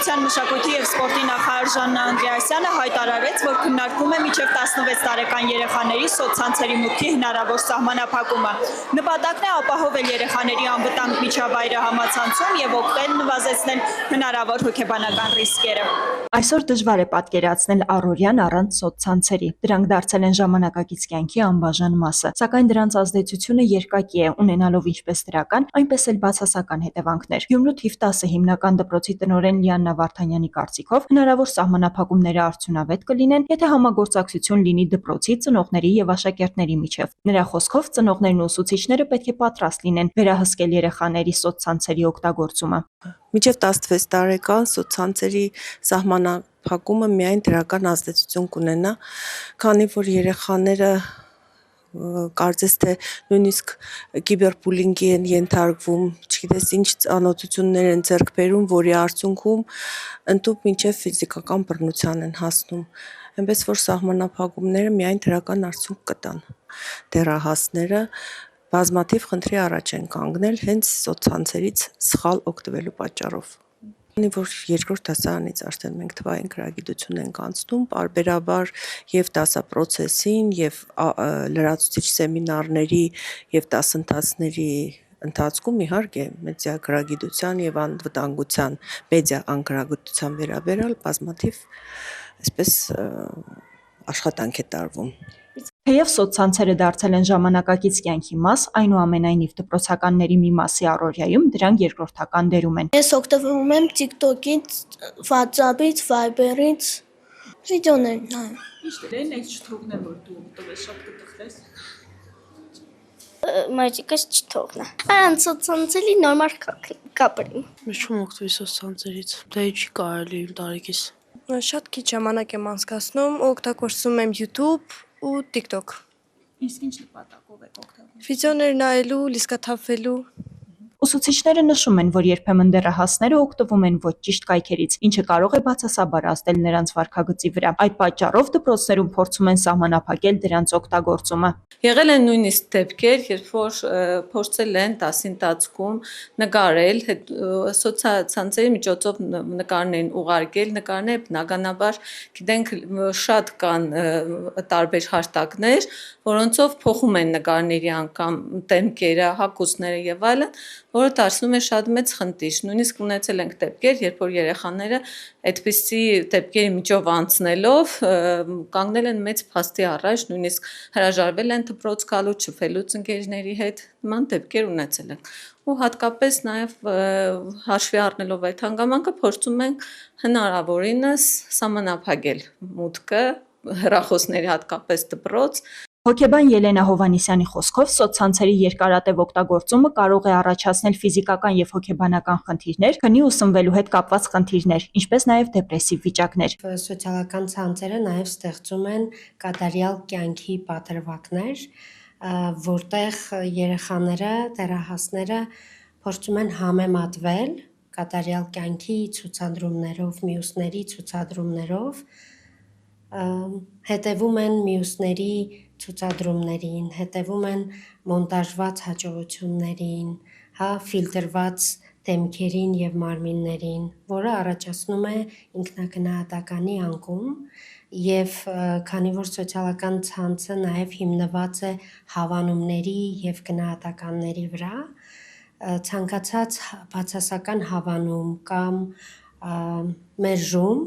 Պետության մշակույթի և սպորտի նախարար Ժաննա Անդրեասյանը հայտարարեց, որ քննարկվում է մինչև 16 տարեկան երեխաների սոցցանցերի մուտքի հնարավոր սահմանափակումը։ Նպատակն է ապահովել երեխաների անվտանգ միջավայրը համացանցում և օգնել նվազեցնել հնարավոր հոգեբանական ռիսկերը։ Այսօր դժվար է պատկերացնել առօրյան առանց սոցցանցերի։ Դրանք դարձել են ժամանակակից կյանքի անբաժան մասը, սակայն դրանց ազդեցությունը երկակի է, ունենալով ինչպես դրական, այնպես էլ բացասական հետևանքներ։ Գյումրու թիվ 10 հիմնական դպրոցի տնօրեն Լիաննա Վարդանյանի կարծիքով հնարավոր սահմանափակումները արդյունավետ կլինեն, եթե համագործակցություն լինի դպրոցի, ծնողների և աշակերտների միջև։ Նրա խոսքով ծնողներն ու ուսուցիչները պետք է պատրաստ լինեն վերահսկել երեխաների սոցցանցերի օգտագործումը։ Մինչև 16 տարեկան սոցցանցերի սահմանափակումը միայն դրական ազդեցություն կունենա, քանի որ երեխաները կարծես թե նույնիսկ կիբերբուլինգի են ենթարկվում, չգիտես ինչ ծանոթություններ են ձեռք բերում, որի արդյունքում ընդհուպ մինչև ֆիզիկական բռնության են հասնում։ Այնպես որ սահմանափակումները միայն դրական արդյունք կտան։ Դեռահասները բազմաթիվ խնդրի առաջ են կանգնել հենց սոցցանցերից սխալ օգտվելու պատճառով։ Քանի որ երկրորդ դասարանից արդեն մենք թվային գրագիտություն ենք անցնում, պարբերաբար եւ դասապրոցեսին, եւ լրացուցիչ սեմինարների եւ դասընթացների ընթացքում իհարկե մեդիա գրագիտության եւ անվտանգության, մեդիա անգրագիտության վերաբերյալ բազմաթիվ այսպես աշխատանք է տարվում։ Թեև սոցցանցերը դարձել են ժամանակակից կյանքի մաս, այնուամենայնիվ դպրոցականների մի մասի առօրյայում դրանք երկրորդական դերում են։ Ես օգտվում եմ TikTok-ից, WhatsApp-ից, Viber-ից, վիդեոներ նայում։ Ինչ դեն այդ չթողնեմ, որ դու օգտվես, շատ կտխրես։ Մայրիկս չթողնա։ Առանց սոցցանցերի նորմալ կապրի։ Ես չեմ օգտվի սոցցանցերից, դա չի կարելի իմ տարիքից։ Շատ քիչ ժամանակ եմ անցկացնում, օգտագործում եմ YouTube ու TikTok։ Իսկ ինչ նպատակով եք օգտվում։ Վիդեոներ նայելու, լիցքաթափվելու։ Ուսուցիչները նշում են, որ երբեմն դեռահասները օգտվում են ոչ ճիշտ կայքերից, ինչը կարող է բացասաբար ազդել նրանց վարքագծի վրա։ Այդ պատճառով դպրոցներում փորձում են սահմանափակել դրանց օգտագործումը։ Եղել են նույնիսկ դեպքեր, երբ որ փորձել են դասի ընթացքում նկարել, սոցցանցերի միջոցով նկարներ են ուղարկել, նկարները բնականաբար գիտենք շատ կան տարբեր հարթակներ, որոնցով փոխում են նկարների անգամ դեմքերը, հագուստները եւ այլն, որը դարձնում է շատ մեծ խնդիր։ Նույնիսկ ունեցել ենք դեպքեր, երբ որ երեխաները այդպիսի դեպքերի միջով անցնելով կանգնել են մեծ փաստի առաջ, նույնիսկ հրաժարվել են դպրոց գալու, շփվելուց ընկերների հետ, նման դեպքեր ունեցել ենք։ Ու հատկապես նաև հաշվի առնելով այդ հանգամանքը փորձում ենք հնարավորինս սահմանափակել մուտքը հեռախոսների հատկապես դպրոց։ Հոգեբան Ելենա Հովհաննիսյանի խոսքով սոցցանցերի երկարատև օգտագործումը կարող է առաջացնել ֆիզիկական եւ հոգեբանական խնդիրներ, քնի ու սնվելու հետ կապված խնդիրներ, ինչպես նաեւ դեպրեսիվ վիճակներ։ Սոցիալական ցանցերը նաեւ ստեղծում են կատարյալ կյանքի պատրվակներ, որտեղ երեխաները, դեռահասները փորձում են համեմատվել կատարյալ կյանքի ցուցադրումներով, մյուսների ցուցադրումներով, հետևում են մյուսների ցուցադրումներին, հետևում են մոնտաժված հաջողություններին, ֆիլտրված դեմքերին եւ մարմիններին, որը առաջացնում է ինքնագնահատականի անկում եւ քանի որ սոցիալական ցանցը նաեւ հիմնված է հավանումների եւ գնահատականների վրա, ցանկացած բացասական հավանում կամ մերժում,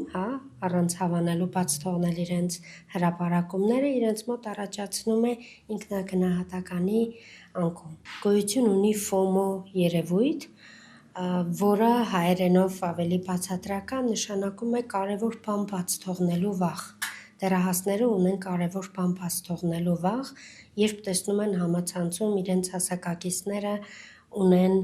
առանց հավանելու բաց թողնել իրենց հրապարակումները, իրենց մոտ առաջացնում է ինքնագնահատականի անկում։ Գոյություն ունի FOMO երևույթ, որը հայերենով ավելի բացատրական նշանակում է կարևոր բան բաց թողնելու վախ։ Դեռահասները ունեն կարևոր բան բաց թողնելու վախ, երբ տեսնում են համացանցում իրենց հասակակիցները ունեն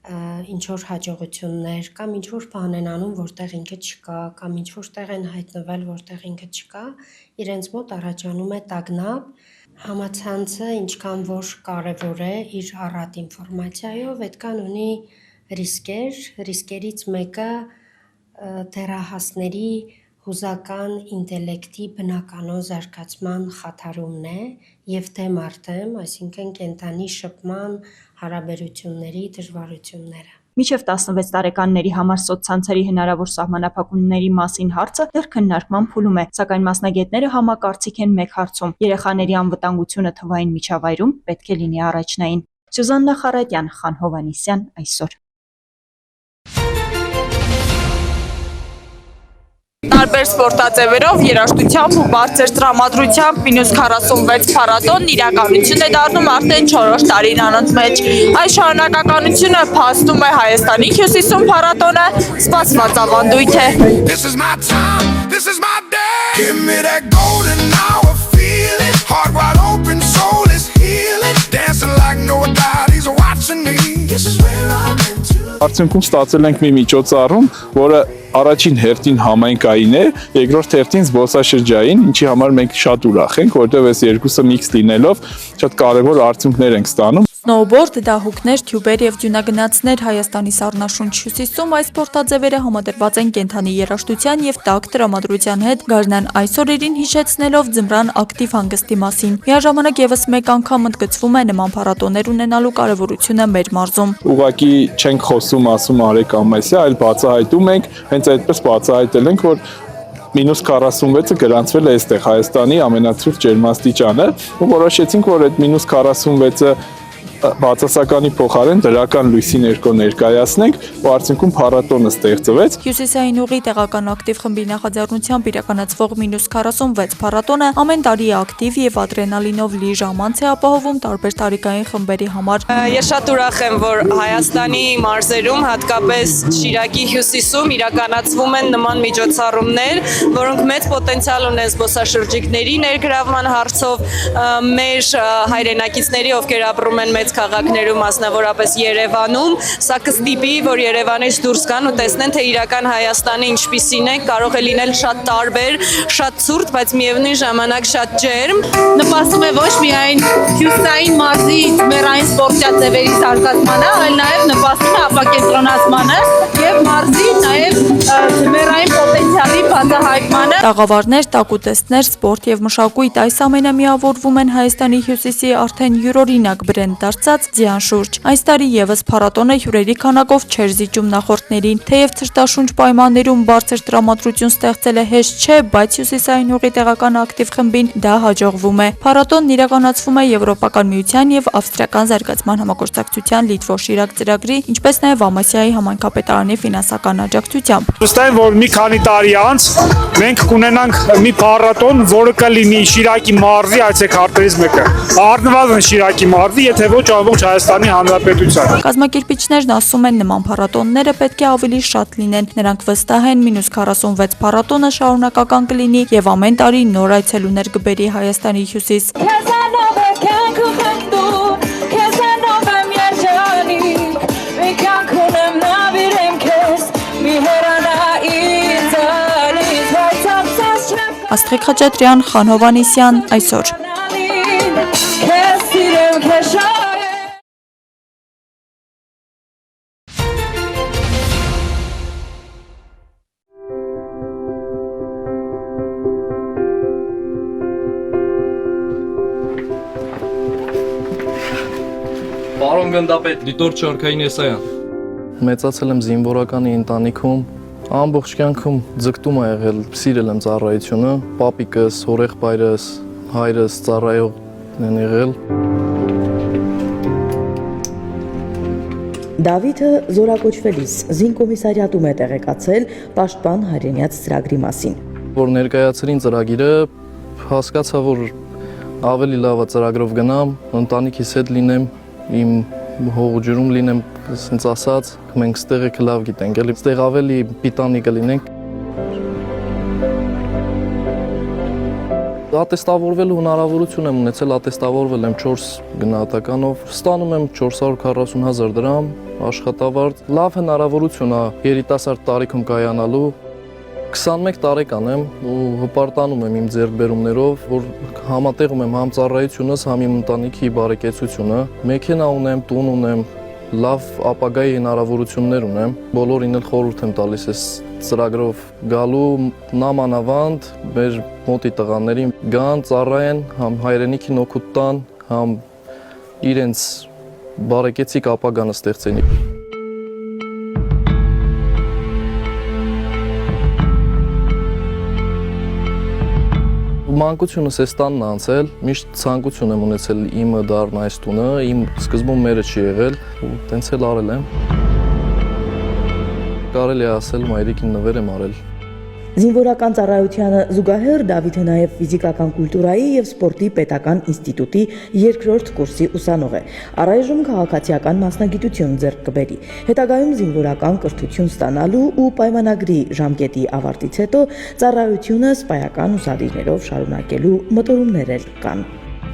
ինչ-որ հաջողություններ կամ ինչ-որ բան են անում, որտեղ ինքը չկա, կամ ինչ-որ տեղ են հայտնվել, որտեղ ինքը չկա, իրենց մոտ առաջանում է տագնապ։ Համացանցը ինչքան որ կարևոր է իր առատ ինֆորմացիայով, այդքան ունի ռիսկեր, ռիսկերից մեկը դեռահասների հուզական ինտելեկտի բնականոն զարգացման խաթարումն է եւ դեմ արդեմ, այսինքն կենտանի շփման հարաբերությունների դժվարությունները։ Մինչև 16 տարեկանների համար սոցցանցերի հնարավոր սահմանափակումների մասին հարցը դեռ քննարկման փուլում է, սակայն մասնագետները համակարծիք են մեկ հարցում. երեխաների անվտանգությունը թվային միջավայրում պետք է լինի առաջնային։ Սյուզաննա Խարատյան, Խան Հովհաննիսյան, այսօր։ Տարբեր սպորտաձևերով, երաժշտությամբ ու բարձր տրամադրությամբ մինուս 46 փառատոնն իրականություն է դառնում արդեն 4-րդ տարին անընդմեջ։ Այս շարունակականությունը փաստում է Հայաստանի հյուսիսում փառատոնը սպասված ավանդույթ է։ This is my time, this is my day. Give me that golden hour feeling. Heart wide open, soul is healing. Dancing like nobody's watching me. This is where I'm meant to. Արդյունքում ստացել ենք մի միջոցառում, որը առաջին հերթին համայնքային է, երկրորդ հերթին զբոսաշրջային, ինչի համար մենք շատ ուրախ ենք, որտեղ այս երկուսը միքս լինելով շատ կարևոր արդյունքներ ենք ստանում։ Սնոուբորդ, դահուկներ, թյուբեր եւ դյունագնացներ Հայաստանի սառնաշունչ հյուսիսում այս սպորտաձևերը համադրված են կենդանի երաժշտության եւ տաք տրամադրության հետ, Գարնան այս օրերին հիշեցնելով ձմռան ակտիվ հանգստի մասին։ Միաժամանակ եւս մեկ անգամ ընդգծվում է նման փառատոներ ունենալու կարեւորությունը մեր մարզում։ Ուղղակի չենք խոսում, ասում Արեգ Ամեսյա, այլ բացահայտում ենք, հենց այդպես բացահայտել ենք, որ մինուս 46-ը գրանցվել է այստեղ Հայաստանի ամենացուրտ ջերմաստիճանը, ու որոշեցինք, որ այդ մինուս 46-ը բացասականի փոխարեն դրական լույսի ներքո ներկայացնենք, ու արդյունքում փառատոնը ստեղծվեց։ Հյուսիսային ուղի տեղական ակտիվ խմբի նախաձեռնությամբ իրականացվող մինուս 46 փառատոնը ամեն տարի ակտիվ եւ ադրենալինով լի ժամանց է ապահովում տարբեր տարիքային խմբերի համար։ Ես շատ ուրախ եմ, որ Հայաստանի մարզերում, հատկապես Շիրակի հյուսիսում իրականացվում են նման միջոցառումներ, որոնք մեծ պոտենցիալ ունեն զբոսաշրջիկների ներգրավման հարցով, մեր հայրենակիցների, ովքեր ապրում են մեծ քաղաքներում, մասնավորապես Երևանում, սա կստիպի, որ Երևանից դուրս գան ու տեսնեն, թե իրական Հայաստանը ինչպիսին է, կարող է լինել շատ տարբեր, շատ ցուրտ, բայց միևնույն ժամանակ շատ ջերմ։ Նպաստում է ոչ միայն հյուսիսային մարզի ձմեռային սպորտաձևերի զարգացմանը, այլ նաև նպաստում է ապակենտրոնացմանը եւ մարզի նաև ձմեռային պոտենցիալի բացահայտմանը։ Տաղավարներ, տակուտեստներ, սպորտ եւ մշակույթ այս ամենը միավորվում են Հայաստանի հյուսիսի արդեն յուրօրինակ բրենդ դարձած ձյան շուրջ։ Այս տարի եւս փառատոնը հյուրերի քանակով չէր զիջում նախորդներին, թեև ցրտաշունչ պայմաններում բարձր տրամադրություն ստեղծելը հեշտ չէ, բայց հյուսիսային ուղի տեղական ակտիվ խմբին դա հաջողվում է։ Փառատոնն իրականացվում է Եվրոպական միության եւ Ավստրիական զարգացման համագործակցության Լիտվո-Շիրակ ծրագրի, ինչպես նաեւ Ամասիայի համայնքապետարանի ֆինանսական աջակցությամբ։ Վստահ եմ, որ մի քանի տարի անց մենք կունենանք մի փառատոն, որը կլինի Շիրակի մարզի այցեքարտերից մեկը։ Առնվազն Շիրակի մարզի, եթե ոչ ամբողջ Հայաստանի Հանրապետության։ Կազմակերպիչներն ասում են, նման փառատոնները պետք է ավելի շատ լինեն։ Նրանք վստահ են, մինուս 46 փառատոնը շարունակական կլինի եւ ամեն տարի նոր այցելուներ կբերի Հայաստանի հյուսիս։ Աստղիկ Խաչատրյան, Խան Հովհաննիսյան, այսօր։ Պարոն գնդապետ, դիտորդ Շարքային Եսայան։ Մեծացել եմ զինվորականի ընտանիքում, ամբողջ կյանքում ձգտում ա եղել, սիրել եմ ծառայությունը, պապիկս, հորեղբայրս, հայրս ծառայող են եղել։ Դավիթը զորակոչվելիս զինկոմիսարիատում է տեղեկացել Պաշտպան հայրենյաց ծրագրի մասին։ Որ ներկայացրին ծրագիրը, հասկացա, որ ավելի լավ է ծրագրով գնամ, ընտանիքիս հետ լինեմ, իմ հողջրում լինեմ, ասենց ասած, մենք ստեղը լավ գիտենք, էլի ստեղ ավելի պիտանի կլինենք։ Ատեստավորվելու հնարավորություն եմ ունեցել, ատեստավորվել եմ 4 գնահատականով, ստանում եմ 440,000 դրամ, աշխատավարձ, լավ հնարավորություն է երիտասարդ տարիքում կայանալու։ 21 տարեկան եմ ու հպարտանում եմ իմ ձեռքբերումներով, որ համատեղում եմ համ ծառայությունս, համ իմ ընտանիքի բարեկեցությունը, մեքենա ունեմ, տուն ունեմ, լավ ապագայի հնարավորություններ ունեմ, բոլորին էլ խորհուրդ եմ տալիս այս ծրագրով գալու, նամանավանդ մեր մոտի տղաներին գան, ծառայեն, համ հայրենիքին օգուտ տան, համ իրենց բարեկեցիկ ապագան ստեղծեն։ Մանկությունս այս տանն է անցել, միշտ ցանկություն եմ ունեցել իմը դառնա այս տունը, իմ սկզբում մերը չի եղել ու տենց էլ արել եմ։ Կարելի է ասել մայրիկին նվեր եմ արել։ Զինվորական ծառայությանը զուգահեռ Դավիթը նաև ֆիզիկական կուլտուրայի եւ սպորտի պետական ինստիտուտի 2-րդ կուրսի ուսանող է։ Առայժմ քաղաքացիական մասնագիտություն ձեռք կբերի։ Հետագայում զինվորական կրթություն ստանալու ու պայմանագրի ժամկետի ավարտից հետո ծառայությունը սպայական ուսադիրներով շարունակելու մտորումներ էլ կան։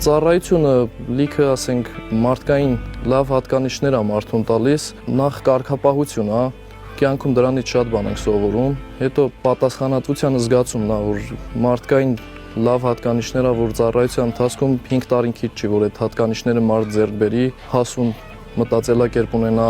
Ծառայությունը լիքը, ասենք, մարդկային լավ հատկանիշներ է մարդուն տալիս, նախ կարգապահություն է, կյանքում դրանից շատ բան ենք սովորում, հետո պատասխանատվության զգացումն է, որ մարդկային լավ հատկանիշները, որ ծառայության ընթացքում 5 տարին քիչ չի, որ այդ հատկանիշները մարդ ձեռք բերի, հասուն մտածելակերպ ունենա։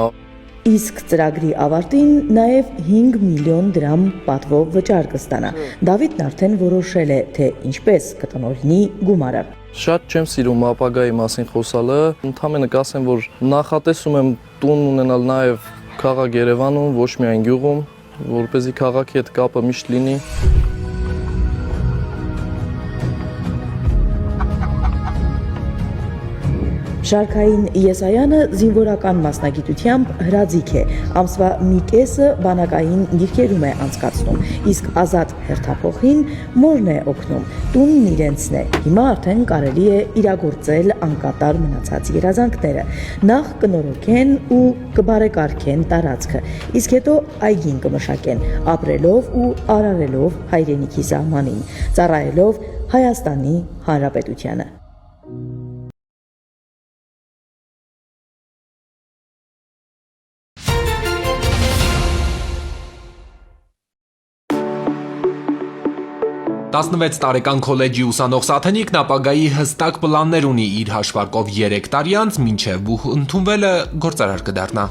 Իսկ ծրագրի ավարտին նաև 5 միլիոն դրամ պատվով վճար կստանա։ Դավիթն արդեն որոշել է, թե ինչպես կտնօրինի գումարը։ Շատ չեմ սիրում ապագայի մասին խոսալը, ընդհանրապես կասեմ, որ նախատեսում եմ տուն ունենալ նաև քաղաք Երևանում, ոչ միայն գյուղում, որպեսզի քաղաքի հետ կապը միշտ լինի։ Շարքային Եսայանը զինվորական մասնագիտությամբ հրաձիգ է, ամսվա մի կեսը բանակային գիրքերում է անցկացնում, իսկ Ազատ հերթափոխին մորն է օգնում, տունն իրենցն է, հիմա արդեն կարելի է իրագործել անկատար մնացած երազանքները, նախ կնորոգեն ու կբարեկարգեն տարածքը, իսկ հետո այգին կմշակեն, ապրելով ու արարելով հայրենիքի սահմանին, ծառայելով Հայաստանի Հանրապետությանը։ Տասնվեց տարեկան քոլեջի ուսանող Սաթենիկն ապագայի հստակ պլաններ ունի իր հաշվարկով 3 տարի անց մինչև ու ընդունվելը գործարար կդառնա։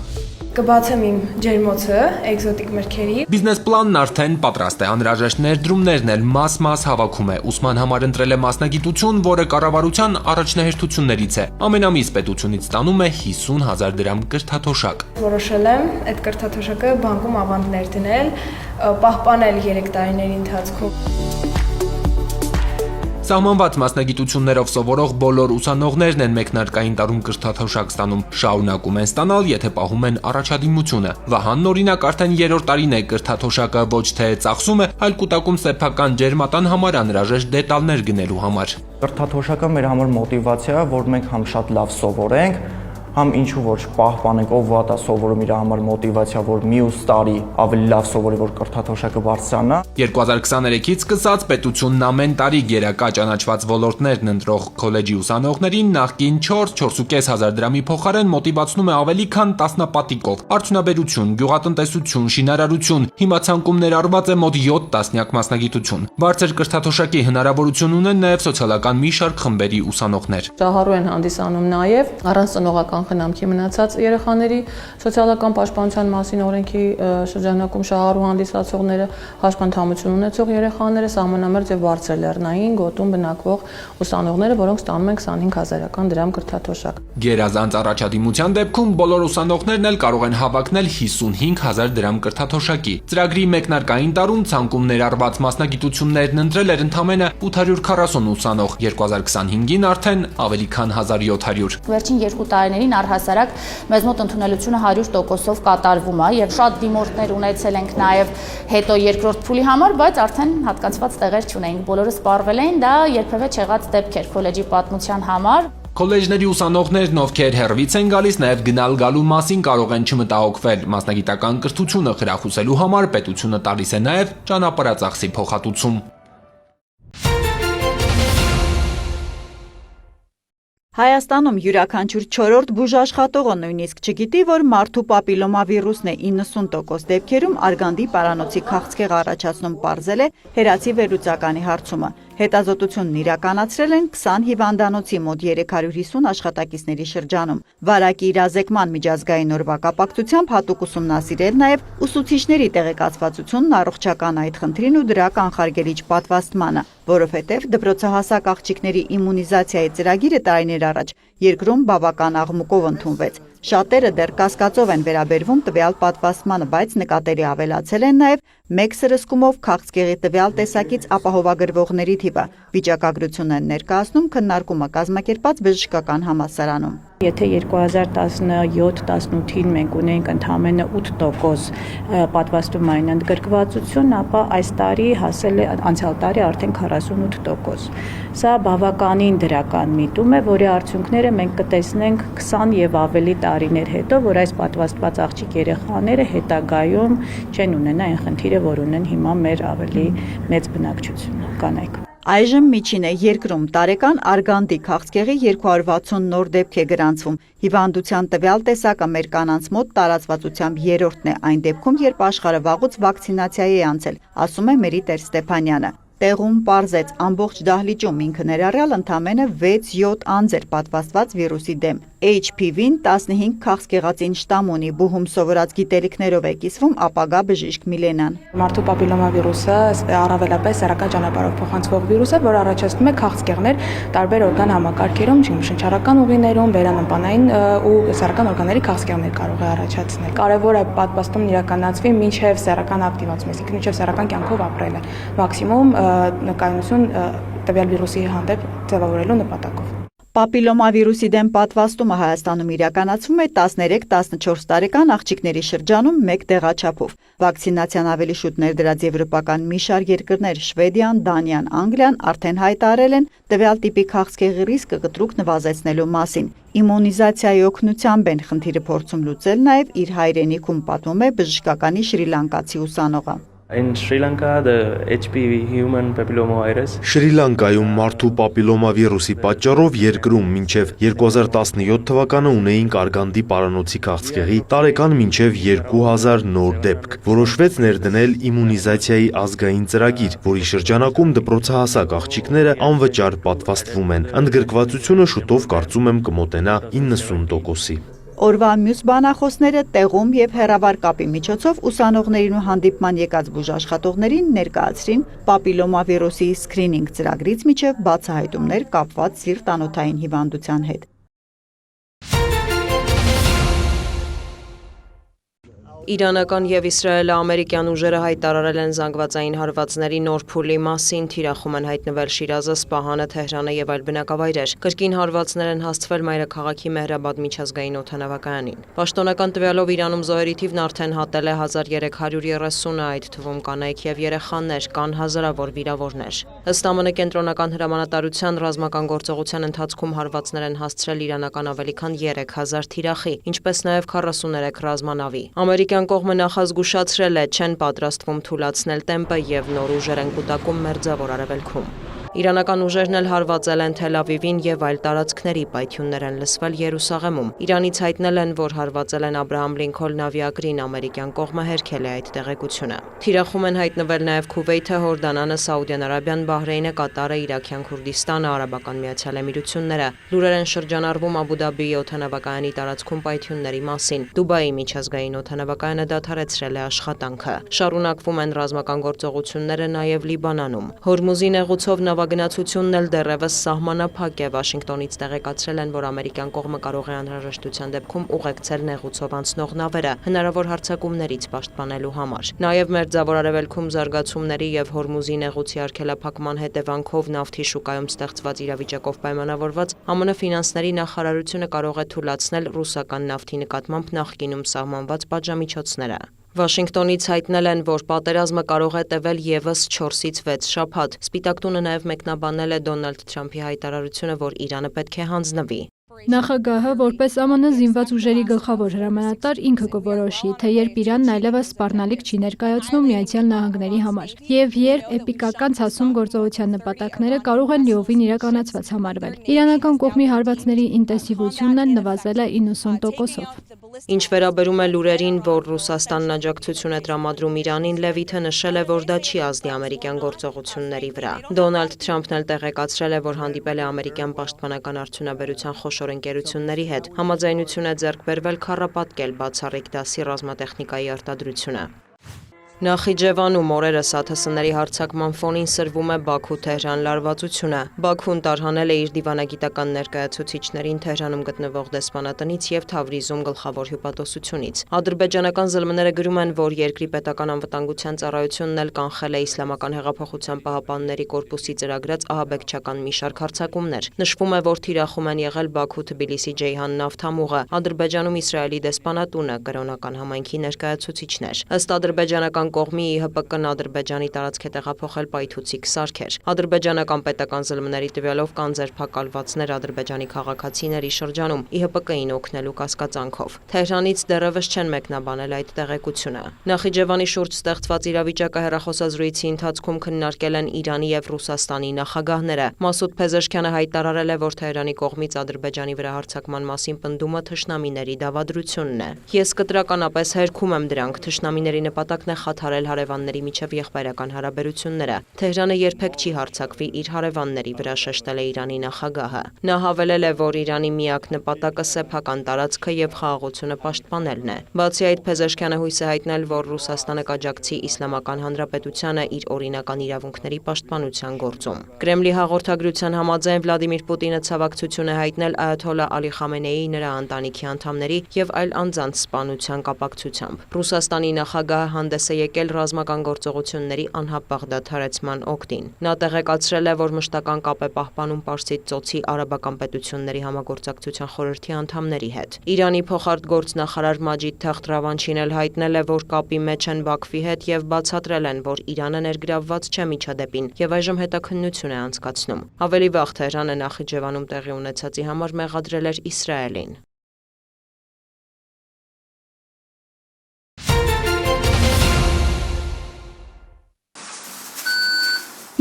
Կբացեմ իմ ջերմոցը էկզոտիկ մրգերի։ Բիզնես պլանն արդեն պատրաստ է, անհրաժեշտ ներդրումներն էլ մաս-մաս հավաքում է։ Ուսման համար ընտրել է մասնագիտություն, որը կառավարության առաջնահերթություններից է։ Ամենամիս պետությունից ստանում է 50,000 դրամ կրթաթոշակ։ Որոշել եմ այդ կրթաթոշակը բանկում ավանդ ներդնել, պահպանել 3 տարիների ընթացքում։ Սահմանված մասնագիտություններով սովորող բոլոր ուսանողներն են մեկնարկային տարում կրթաթոշակ ստանում, շարունակում են ստանալ, եթե պահում են առաջադիմությունը։ Վահանն օրինակ արդեն 3-րդ տարին է կրթաթոշակը ոչ թե ծախսում է, այլ կուտակում սեփական ջերմատան համար անհրաժեշտ դետալներ գնելու համար։ Կրթաթոշակը մեր համար մոտիվացիա է, որ մենք համ շատ լավ սովորենք, համ ինչու ոչ պահպանենք, ով վատ է սովորում իր համար մոտիվացիա, որ մյուս տարի ավելի լավ սովորի, որ կրթաթոշակը բարձրանա։ 2023-ից սկսած պետությունն ամեն տարի գերակա ճանաչված ոլորտներն ընտրող քոլեջի ուսանողներին նախկին 4-4.500 դրամի փոխարեն մոտիվացնում է ավելի քան տասնապատիկով։ Արդյունաբերություն, գյուղատնտեսություն, շինարարություն, հիմա ցանկում ներառված է մոտ 7 տասնյակ մասնագիտություն։ Բարձր կրթաթոշակի հնարավորություն ունեն նաև սոցիալական մի շարք խմբերի ուսանողներ։ Շահառու են հանդիսանում նաև առանց ծնողական խնամքի մնացած երեխաների սոցիալական պաշտպանության մասին օրենքի շրջանակում շահառու հանդիսացողները, հաշմանդամություն ունեցող երեխաները, սահմանամերձ եւ բարձր լեռնային գոտում բնակվող ուսանողները, որոնք ստանում են 25,000 դրամ կրթաթոշակ։ Գերազանց առաջադիմության դեպքում բոլոր ուսանողներն էլ կարող են հավակնել 55,000 դրամ կրթաթոշակի։ Ծրագրի մեկնարկային տարում ցանկում ներառված մասնագիտություններն ընտրել էր ընդամենը 840 ուսանող, 2025-ին արդեն ավելի քան 1700։ Վերջին 2 տարիներին առհասարակ մեզ մոտ ընդունելությունը 100%-ով կատարվում է եւ շատ դիմորդներ ունեցել ենք նաեւ հետո երկրորդ փուլի համար, բայց արդեն հատկացված տեղեր չունեինք։ Բոլորը սպառվել էին, դա երբևէ չեղած դեպք էր քոլեջի պատմության համար։ Քոլեջների ուսանողներն, ովքեր հեռվից են գալիս, նաև գնալ-գալու մասին կարող են չմտահոգվել։ Մասնագիտական կրթությունը խրախուսելու համար պետությունը տալիս է նաև ճանապարհածախսի փոխհատուցում։ Հայաստանում յուրաքանչյուր 4-րդ բուժաշխատողը նույնիսկ չգիտի, որ մարդու պապիլոմավիրուսն է 90% դեպքերում արգանդի պարանոցի քաղցկեղ առաջացնում պարզել է հերացի վերլուծականի հարցումը։ Հետազոտությունն իրականացրել են 20 հիվանդանոցի մոտ 350 աշխատակիցների շրջանում։ Վարակի իրազեկման միջազգային օրվա կապակցությամբ հատուկ ուսումնասիրել նաև ուսուցիչների տեղեկացվածությունն առողջական այդ խնդրին ու դրա կանխարգելիչ պատվաստմանը, որովհետև դպրոցահասակ աղջիկների իմունիզացիայի ծրագիրը տարիներ առաջ երկրում բավական աղմուկով ընդունվեց։ Շատերը դեռ կասկածով են վերաբերվում տվյալ պատվաստմանը, բայց նկատելի ավելացել են նաև Մեկ սրսկումով քաղցկեղի տվյալ տեսակից ապահովագրվողների թիվը վիճակագրություն են ներկայացնում քննարկումը կազմակերպած բժշկական համալսարանում։ Եթե 2017-18-ին մենք ունեինք ընդամենը 8% պատվաստումային ընդգրկվածություն, ապա այս տարի հասել է անցյալ տարի արդեն 48%։ Սա բավականին դրական միտում է, որի արդյունքները մենք կտեսնենք 20 եւ ավելի տարիներ հետո, որ այս պատվաստված աղջիկ երեխաները հետագայում չեն ունենա այն խնդիրը, որ ունեն հիմա մեր ավելի մեծ բնակչությունը կանայք։ Այժմ միջին է երկրում տարեկան արգանդի քաղցկեղի 260 նոր դեպք է գրանցվում։ Հիվանդության տվյալ տեսակը մեր կանանց մոտ տարածվածությամբ երրորդն է այն դեպքում, երբ աշխարհը վաղուց վակցինացիայի է անցել, ասում է Մերիտեր Ստեփանյանը։ Տեղում պարզեց ամբողջ դահլիճում ինքը ներառյալ ընդամենը 6-7 անձ էր պատվաստված վիրուսի դեմ։ HPV-ն 15 քաղցկեղածին շտամ ունի, բուհում սովորած գիտելիքներով է կիսվում ապագա բժիշկ Միլենան։ Մարդու պապիլոմավիրուսը առավելապես սեռական ճանապարհով փոխանցվող վիրուս է, որ առաջացնում է քաղցկեղներ տարբեր օրգան համակարգերում, շնչառական ուղիներում, վերանպանային ու սեռական օրգանների քաղցկեղներ կարող է առաջացնել։ Կարևոր է պատվաստումն իրականացվի մինչև սեռական ակտիվացում, այսինքն մինչև սեռական կյանքով ապրելը, մաքսիմում նկայություն տվյալ վիրուսի հանդեպ ձևավորելու նպատակով։ Պապիլոմավիրուսի դեմ պատվաստումը Հայաստանում իրականացվում է 13-14 տարեկան աղջիկների շրջանում մեկ տեղաչափով։ Վակցինացիան ավելի շուտ ներդրած եվրոպական մի շարք երկրներ Շվեդիան, Դանիան, Անգլիան արդեն հայտարարել են տվյալ տիպի քաղցկեղի ռիսկը կտրուկ նվազեցնելու մասին։ Իմունիզացիայի օգնությամբ են խնդիրը փորձում լուծել նաև իր հայրենիքում, պատմում է բժշկականի շրի լանկացի ուսանողը։ In Sri Lanka, the HPV human papillomavirus Շրի Լանկայում մարդու պապիլոմավիրուսի պատճառով երկրում մինչև 2017 թվականը ունեինք արգանդի պարանոցի քաղցկեղի տարեկան մինչև 2000 նոր դեպք։ Որոշվեց ներդնել իմունիզացիայի ազգային ծրագիր, որի շրջանակում դպրոցահասակ աղջիկները անվճար պատվաստվում են։ Ընդգրկվածությունը շուտով կարծում եմ կմոտենա 90%-ի։ Օրվա մյուս բանախոսները տեղում եւ հեռավար կապի միջոցով ուսանողներին ու հանդիպման եկած բուժաշխատողներին ներկայացրին պապիլոմավիրուսի սկրինինգ ծրագրից միջև բացահայտումներ կապված սիրտանոթային հիվանդության հետ։ Իրանական եւ իսրայելо-ամերիկյան ուժերը հայտարարել են զանգվածային հարվածների նոր փուլի մասին, թիրախում են հայտնվել Շիրազը, Սպահանը, Թեհրանը եւ այլ բնակավայրեր։ Կրկին հարվածներ են հասցվել մայրաքաղաքի Մեհրաբադ միջազգային օդանավակայանին։ Պաշտոնական տվյալով Իրանում զոհերի թիվն արդեն հատել է 1330-ը, այդ թվում կանայք եւ երեխաներ, կան հազարավոր վիրավորներ։ Ըստ ԱՄՆ կենտրոնական հրամանատարության ռազմական գործողության ընթացքում հարվածներ են հասցրել իրանական ավելի քան 3000 թիրախի, ինչպես նաեւ 43 ռազմանավի։ Ամերիկյան կողմը նախազգուշացրել է, չեն պատրաստվում թուլացնել տեմպը եւ նոր ուժեր են կուտակում մերձավոր արևելքում։ Իրանական ուժերն էլ հարվածել են Թել Ավիվին եւ այլ տարածքների, պայթյուններ են լսվել Երուսաղեմում։ Իրանից հայտնել են, որ հարվածել են Աբրահամ Լինքոլն ավիակրին, ամերիկյան կողմը հերքել է այդ տեղեկությունը։ Թիրախում են հայտնվել նաեւ Քուվեյթը, Հորդանանը, Սաուդյան Արաբիան, Բահրեյնը, Կատարը, Իրաքյան Քուրդիստանը, Արաբական Միացյալ Էմիրությունները։ Լուրեր են շրջանառվում Աբու Դաբիի օդանավակայանի տարածքում պայթյունների մասին։ Դուբայի միջազգային օդանավակայանը դադարեցրել է աշխատանքը։ Շարունակվում են ռազմական գործողությունները նաեւ Լիբանանում։ Հորմուզի նեղուցով նավագնացությունն էլ դեռևս սահմանափակ է։ Վաշինգտոնից տեղեկացրել են, որ ամերիկյան կողմը կարող է անհրաժեշտության դեպքում ուղեկցել նեղուցով անցնող նավերը հնարավոր հարձակումներից պաշտպանելու համար։ Նաև մերձավոր արևելքում զարգացումների եւ Հորմուզի նեղուցի արգելափակման հետևանքով նավթի շուկայում ստեղծված իրավիճակով պայմանավորված ԱՄՆ ֆինանսների նախարարությունը կարող է թույլատրել ռուսական նավթի նկատմամբ նախկինում սահմանված պատժամիջոցները։ Վաշինգտոնից հայտնել են, որ պատերազմը կարող է տևել եւս 4-ից 6 շաբաթ։ Սպիտակ տունը նաև մեկնաբանել է Դոնալդ Թրամփի հայտարարությունը, որ Իրանը պետք է հանձնվի։ Նախագահը, որպես ԱՄՆ զինված ուժերի գլխավոր հրամանատար, ինքը կորոշի, թե երբ Իրանն այլևս սպառնալիք չի ներկայացնում Միացյալ Նահանգների համար, եւ երբ էպիկական ցասում գործողության նպատակները կարող են լիովին իրականացված համարվել։ Իրանական կողմի հարվածների ինտենսիվությունն էլ նվազել է 90%-ով։ Ինչ վերաբերում է լուրերին, որ Ռուսաստանն աջակցություն է տրամադրում Իրանին, Լևիթը նշել է, որ դա չի ազդի ամերիկյան գործողությունների վրա։ Դոնալդ Թրամփն էլ տեղեկացրել է, որ հանդիպել է ամերիկյան պաշտպանական արդյունաբերության խոշոր ընկերությունների հետ։ Համաձայնություն է ձեռք բերվել քառապատկել բացառիկ դասի ռազմատեխնիկայի արտադրությունը։ Նախիջևանում օրերս ԱԹՍ-ների հարձակման ֆոնին սրվում է Բաքու-Թեհրան լարվածությունը։ Բաքուն տարհանել է իր դիվանագիտական ներկայացուցիչներին Թեհրանում գտնվող դեսպանատնից եւ Թավրիզում գլխավոր հյուպատոսությունից։ Ադրբեջանական ԶԼՄ-ները գրում են, որ երկրի պետական անվտանգության ծառայությունն էլ կանխել է Իսլամական հեղափոխության պահապանների կորպուսի ծրագրած ահաբեկչական մի շարք հարձակումներ։ Նշվում է, որ թիրախում են եղել Բաքու-Թբիլիսի-Ջեյհան նավթամուղը, Ադրբեջանում Իսրայելի դեսպանատունը, կրոնական համայնքի ներկայացուցիչներ։ Ըստ ադրբեջանական կողմի ԻՀՊԿ-ն Ադրբեջանի տարածք է տեղափոխել պայթուցիկ սարքեր։ Ադրբեջանական պետական ԶԼՄ-ների տվյալով կան ձերբակալվածներ Ադրբեջանի քաղաքացիների շրջանում ԻՀՊԿ-ին օգնելու կասկածանքով։ Թեհրանից դեռևս չեն մեկնաբանել այդ տեղեկությունը։ Նախիջևանի շուրջ ստեղծված իրավիճակը հեռախոսազրույցի ընթացքում քննարկել են Իրանի եւ Ռուսաստանի նախագահները։ Մասուդ Փեզեշքյանը հայտարարել է, որ Թեհրանի կողմից Ադրբեջանի վրա հարձակման մասին պնդումը թշնամիների դավադրությունն է։ Ես կտրականապես հերքում եմ դրանք, թշնամիների նպատակն է խաթարել հարևանների միջև եղբայրական հարաբերությունները։ Թեհրանը երբեք չի հարձակվի իր հարևանների վրա, շեշտել է Իրանի նախագահը։ Նա հավելել է, որ Իրանի միակ նպատակը սեփական տարածքը եւ խաղաղությունը պաշտպանելն է։ Բացի այդ, Փեզեշքյանը հույս է հայտնել, որ Ռուսաստանը կաջակցի Իսլամական Հանրապետությանը իր օրինական իրավունքների պաշտպանության գործում։ Կրեմլի հաղորդագրության համաձայն Վլադիմիր Պուտինը ցավակցություն է հայտնել այաթոլլա Ալի Խամենեիի, նրա ընտանիքի անդամների եւ այլ անձանց սպանության կապակցությամբ։ Ռուսաստանի նախագահը հանդես է եկել ռազմական գործողությունների անհապաղ դադարեցման օգտին։ Նա տեղեկացրել է, որ մշտական կապ է պահպանում Պարսից ծոցի արաբական պետությունների համագործակցության խորհրդի անդամների հետ։ Իրանի փոխարտգործնախարար Մաջիդ Թախտ Ռավանչին էլ հայտնել է, որ կապի մեջ են Բաքվի հետ եւ բացատրել են, որ Իրանը ներգրավված չէ միջադեպին եւ այժմ հետաքննություն է անցկացնում։ Ավելի վաղ Թեհրանը Նախիջևանում տեղի ունեցածի համար մեղադրել էր Իսրայելին։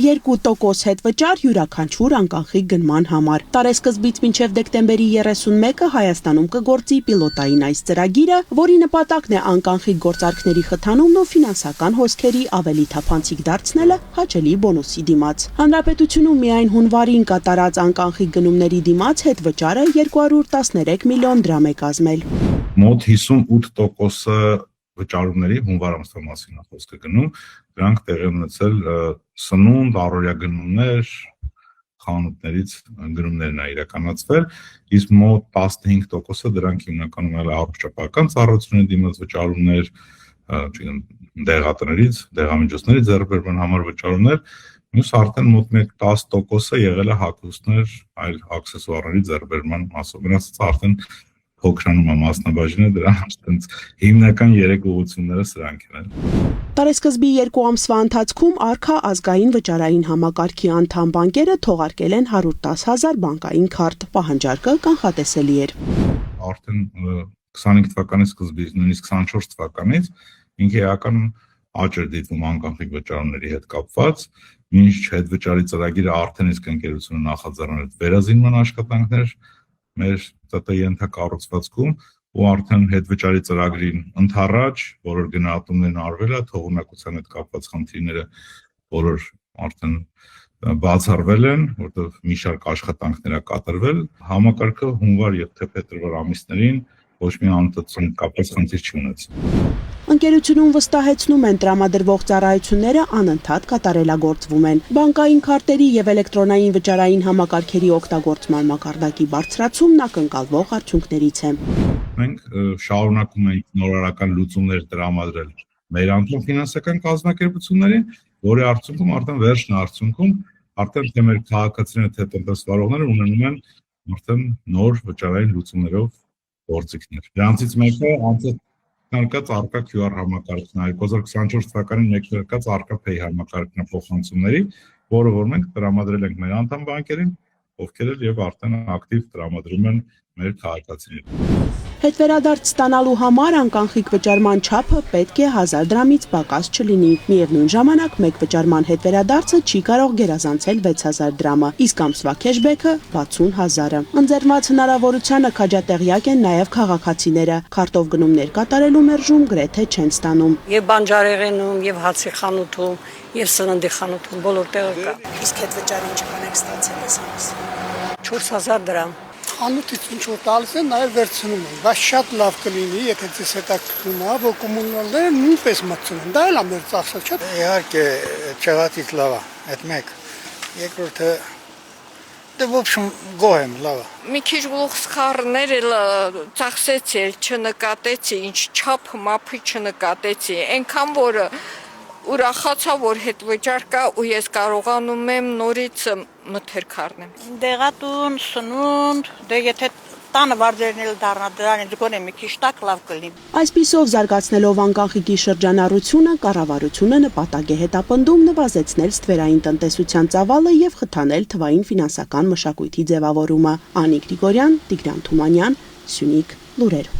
2% հետվճար յուրաքանչյուր անկանխիկ գնման համար։ Տարեսկզբից մինչև դեկտեմբերի 31-ը Հայաստանում կգործի պիլոտային այս ծրագիրը, որի նպատակն է անկանխիկ գործարքների խթանումն ու ֆինանսական հոսքերի ավելի թափանցիկ դարձնելը հաճելի բոնուսի դիմաց։ Հանրապետությունում միայն հունվարին կատարած անկանխիկ գնումների դիմաց հետվճարը 213 միլիոն դրամ է կազմել։ Մոտ 58%-ը վճարումների հունվար ամսվա մասին է խոսքը գնում, դրանք տեղի ունեցել սնունդ, առօրյա գնումներ, խանութներից գնումներն է իրականացվել, իսկ մոտ 15%-ը դրանք հիմնականում էլ առողջապահական ծառայությունների դիմաց վճարումներ, դեղատներից, դեղամիջոցների ձեռքբերման համար վճարումներ, մյուս արդեն մոտ 10%-ը եղել է հագուստներ, այլ աքսեսուարների ձեռքբերման մասով։ Մնացածը արդեն փոքրանում է մասնաբաժինը, դրա այստենց հիմնական 3 ուղղությունները սրանք են։ Տարեսկզբի 2 ամսվա ընթացքում Արքա ազգային վճարային համակարգի անդամ բանկերը թողարկել են 110,000 բանկային քարտ, պահանջարկը կանխատեսելի էր։ Արդեն 25 թվականի սկզբից, նույնիսկ 24 թվականից ինքը էական աճ էր դիտվում անկանխիկ վճարումների հետ կապված, մինչ հետվճարի ծրագիրը արդեն իսկ ընկերությունը նախաձեռնել էր վերազինման աշխատանքներ մեր ՏՏ ենթակառուցվածքում ու արդեն հետվճարի ծրագրին ընդառաջ բոլոր գնահատումներն արվել է, թողունակության հետ կապված խնդիրները բոլոր արդեն բացառվել են, որտեղ մի շարք աշխատանքներ է կատարվել, համակարգը հունվար եւ թե փետրվար ամիսներին ոչ մի անընդհատ կապված խնդիր չի ունեցել։ Ընկերությունում վստահեցնում են տրամադրվող ծառայությունները անընդհատ կատարելագործվում են։ Բանկային քարտերի եւ էլեկտրոնային վճարային համակարգերի օգտագործման մակարդակի բարձրացումն ակնկալվող արդյունքներից է։ Մենք շարունակում ենք նորարարական լուծումներ տրամադրել մեր անդամ ֆինանսական կազմակերպություններին, որի արդյունքում արդեն վերջն արդյունքում արդեն թե մեր քաղաքացիները, թե տնտեսվարողները ունենում են արդեն նոր վճարային լուծումներով գործիքներ։ Դրանցից մեկը անկած արկա QR համակարգն է, 2024 թվականին մեկնարկած արկա Pay համակարգն է փոխանցումների, որը որ մենք տրամադրել ենք մեր անդամ բանկերին, ովքեր էլ եւ արդեն ակտիվ տրամադրում են մեր քաղաքացիներին։ Հետվերադարձ ստանալու համար անկանխիկ վճարման չափը պետք է 1000 դրամից պակաս չլինի։ Միևնույն ժամանակ մեկ վճարման հետվերադարձը չի կարող գերազանցել 6000 դրամը, իսկ ամսվա քեշբեքը 60000-ը։ Ընձեռնված հնարավորությանը քաջատեղյակ են նաև քաղաքացիները։ Քարտով գնումներ կատարելու մերժում գրեթե չեն ստանում։ Եվ բանջարեղենում, եւ հացի խանութում, եւ սննդի խանութում բոլոր տեղը կա։ Իսկ հետվճարը ինչքան եք ստացել այս ամսին։ 4000 դրամ։ խանութից ինչ որ տալիս են, նաև վերցնում են, բայց շատ լավ կլինի, եթե ձեզ հետաքրքրում է, որ կոմունալները նույնպես մտցնեն, դա էլ է մեր ծախսը, չէ՞։ Իհարկե, չեղածից լավ է, այդ մեկ։ Երկրորդը դե в общем գոհ եմ, լավ է։ Մի քիչ գլուխ սխառներ էլ ծախսեցի, չնկատեցի, ինչ չափ մափի չնկատեցի, այնքան որ ուրախացա, որ հետ վճար կա ու ես կարողանում եմ նորից մթերք առնեմ։ Դեղատուն, սնունդ, դե եթե տանը վարձերն դառնա դրանից գոնե մի քիչ տակ լավ կլինի։ Այսպիսով զարգացնելով անկանխիկի շրջանառությունը, կառավարությունը նպատակ է հետապնդում նվազեցնել ստվերային տնտեսության ծավալը եւ խթանել թվային ֆինանսական մշակույթի ձևավորումը։ Անի Գրիգորյան, Տիգրան Թումանյան, Սյունիք լուրեր։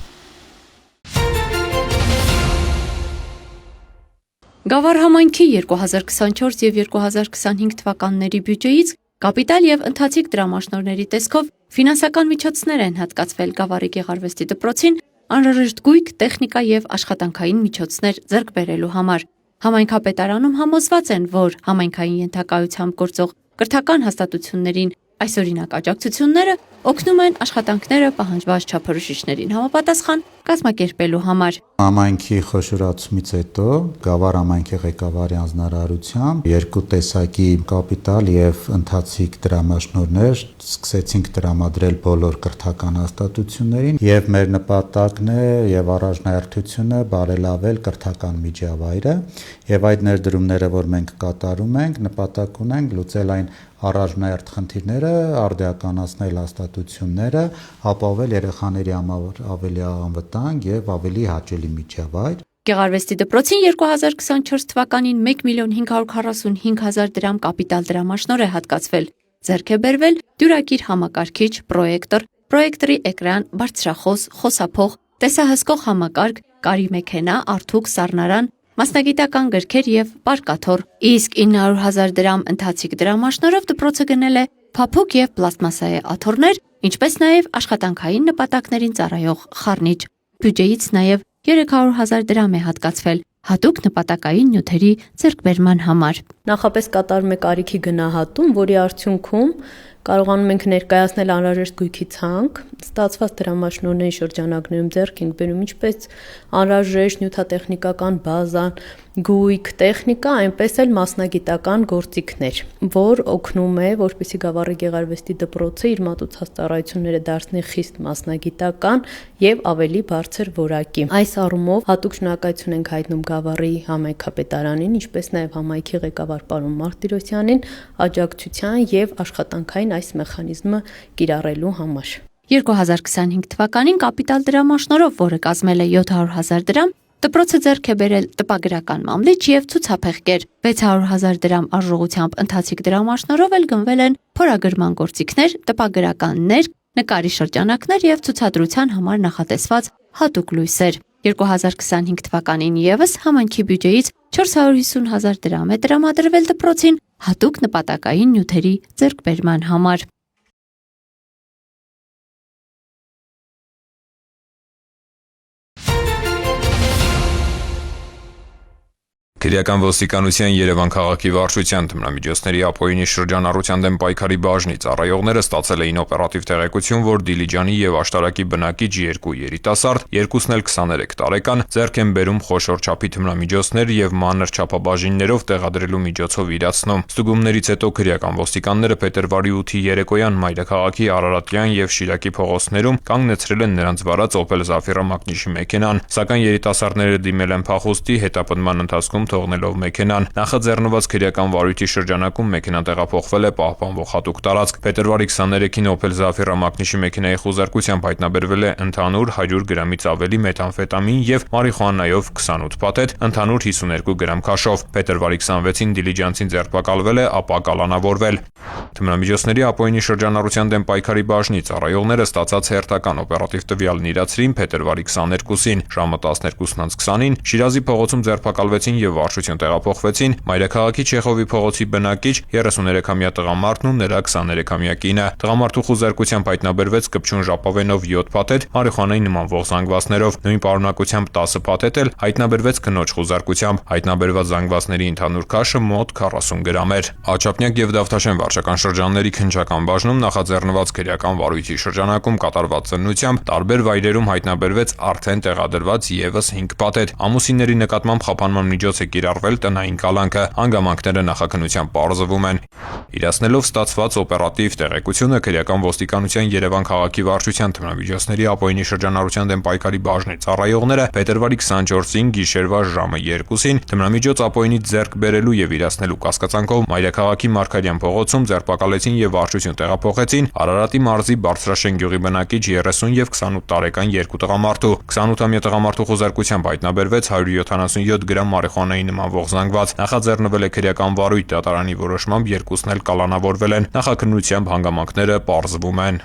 Գավառ համայնքի 2024 եւ 2025 թվականների բյուջեից կապիտալ եւ ընթացիկ դրամաշնորհների տեսքով ֆինանսական միջոցներ են հատկացվել Գավառի գեղարվեստի դպրոցին անհրաժեշտ գույք, տեխնիկա եւ աշխատանքային միջոցներ ձեռք բերելու համար։ Համայնքապետարանում համոզված են, որ համայնքային ենթակայությամբ գործող կրթական հաստատություններին այսօրինակ աջակցությունները օգնում են աշխատանքները պահանջված չափորոշիչներին համապատասխան կազմակերպելու համար։ Համայնքի խոշորացումից հետո Գավառ համայնքի ղեկավարի հանձնարարությամբ երկու տեսակի կապիտալ եւ ընթացիկ դրամաշնորհներ սկսեցինք տրամադրել բոլոր կրթական հաստատություններին եւ մեր նպատակն է եւ առաջնահերթությունը բարելավել կրթական միջավայրը եւ այդ ներդրումները, որ մենք կատարում ենք, նպատակ ունենք լուծել այն առաջնահերթ խնդիրները, արդիականացնել հաստատությունները, ապահովել երեխաների համար ավելի անվտանգ եւ ավելի հաճելի միջավայր։ Գեղարվեստի դպրոցին 2024 թվականին 1.545.000 դրամ կապիտալ դրամաշնորհ է հատկացվել։ Ձեռք է բերվել դյուրակիր համակարգիչ, պրոյեկտոր, պրոյեկտորի էկրան, բարձրախոս, խոսափող, տեսահսկող համակարգ, կարի մեքենա, արթուք, սառնարան, մասնագիտական գրքեր եւ պարկաթոռ։ Իսկ 900.000 դրամ ընթացիկ դրամաշնորհով դպրոցը գնել է փափուկ եւ պլաստմասայե աթոռներ, ինչպես նաեւ աշխատանքային նպատակներին ծառայող խառնիչ։ Բյուջեից նաեւ 300.000 դրամ է հատկացվել հատուկ նպատակային նյութերի ձեռքբերման համար։ Նախապես կատարում է կարիքի գնահատում, որի արդյունքում կարողանում ենք ներկայացնել անհրաժեշտ գույքի ցանկ, ստացված դրամաշնորհների շրջանակներում ձեռք ենք բերում ինչպես անհրաժեշտ նյութատեխնիկական բազան, գույք, տեխնիկա, այնպես էլ մասնագիտական գործիքներ, որ օգնում է, որպեսզի Գավառի գեղարվեստի դպրոցը իր մատուցած ծառայությունները դարձնի խիստ մասնագիտական եւ ավելի բարձր որակի։ Այս առումով հատուկ շնորհակալություն ենք հայտնում Գավառի համայնքապետարանին, ինչպես նաեւ համայնքի ղեկավար պարոն Մարտիրոսյանին աջակցության եւ աշխատանքային այս մեխանիզմը կիրառելու համար։ 2025 թվականին կապիտալ դրամաշնորհով, որը կազմել է 700.000 դրամ, դպրոցը ձեռք է բերել տպագրական մամլիչ եւ ցուցափեղկեր։ 600.000 դրամ արժողությամբ ընթացիկ դրամաշնորհով էլ գնվել են փորագրման գործիքներ, տպագրականներ, նկարի շրջանակներ եւ ցուցադրության համար նախատեսված հատուկ լույսեր։ 2025 թվականին եւս համայնքի բյուջեից 450.000 դրամ է տրամադրվել դպրոցին հատուկ նպատակային նյութերի ձեռքբերման համար։ Քրեական ոստիկանության Երևան քաղաքի վարչության թմրամիջոցների ապօրինի շրջանառության դեմ պայքարի բաժնի ծառայողները ստացել էին օպերատիվ տեղեկություն, որ Դիլիջանի եւ Աշտարակի բնակիչ երկու երիտասարդ, երկուսն էլ 23 տարեկան, ձեռք են բերում խոշոր չափի թմրամիջոցներ եւ մանր չափաբաժիններով տեղադրելու միջոցով իրացնում։ Ստուգումներից հետո քրեական ոստիկանները փետրվարի 8-ի երեկոյան մայրաքաղաքի Արարատյան եւ Շիրակի փողոցներում կանգնեցրել են նրանց վարած Opel Zafira մակնիշի մեքենան, սակայն երիտասարդները դիմել են փախուստի, հետապնդման ընթացքում թողնելով մեքենան։ Նախաձեռնված քրեական վարույթի շրջանակում մեքենան տեղափոխվել է պահպանվող հատուկ տարածք։ Փետրվարի 23-ին Opel Zafira մակնիշի մեքենայի խուզարկությամբ հայտնաբերվել է ընդհանուր 100 գրամից ավելի մեթամֆետամին եւ մարիխուանայով 28 փաթեթ, ընդհանուր 52 գրամ քաշով։ Փետրվարի 26-ին դիլիջանցին ձերբակալվել է, ապա կալանավորվել։ Թմրամիջոցների ապօրինի շրջանառության դեմ պայքարի բաժնի ծառայողները ստացած հերթական օպերատիվ տվյալն իրացրին փետրվարի 22-ին ժամը 12:20-ին Շիրազի փողոցում ձերբակալվեցին եւ վարչություն տեղափոխվեցին մայրաքաղաքի Չեխովի փողոցի բնակիչ 33-ամյա տղամարդն ու նրա 23-ամյա կինը։ Տղամարդու խուզարկությամբ հայտնաբերվեց կպչուն ժապավենով 7 փաթեթ, մարիխուանայի նմանվող զանգվածներով։ Նույն պարունակությամբ 10 փաթեթ էլ հայտնաբերվեց կնոջ խուզարկությամբ։ Հայտնաբերված զանգվածների ընդհանուր քաշը մոտ 40 գրամ էր։ Աչափնյակ եւ Դավթաշեն վարչական շրջանների քննչական բաժնում նախաձեռնված քրեական վարույթի շրջանակում կատարված ծննությամբ տարբեր վայրերում հայտնաբերվեց արդեն տեղադրված եւս 5 պատետ։ Ամուսինների նկատմամբ խափանման միջոց է կիրառվել տնային կալանքը, հանգամանքները նախաքննությամբ պարզվում են։ Իրացնելով ստացված օպերատիվ տեղեկությունը քրեական ոստիկանության Երևան քաղաքի վարչության թմրամիջոցների ապօրինի շրջանառության դեմ պայքարի բաժնի ծառայողները փետրվարի 24-ին գիշերվա ժամը 2-ին թմրամիջոց ապօրինից ձեռք բերելու եւ իրացնելու կասկածանքով մայրաքաղաքի Մարգարյան փողոցում ձերբակալեցին եւ վարչություն տեղափոխեցին Արարատի մարզի Բարձրաշեն գյուղի բնակիչ 30 եւ 28 տարեկան երկու տղամարդու։ 28-ամյա տղամարդու խոզարկությամբ հայտնաբերվեց 177 գրամ մարիխուանայի նմանվող զանգված։ Նախաձեռնվել է քրեական վարույթ, դատարանի որոշմամբ երկուսն էլ կալանավորվել են։ Նախաքննությամբ հանգամանքները պարզվում են։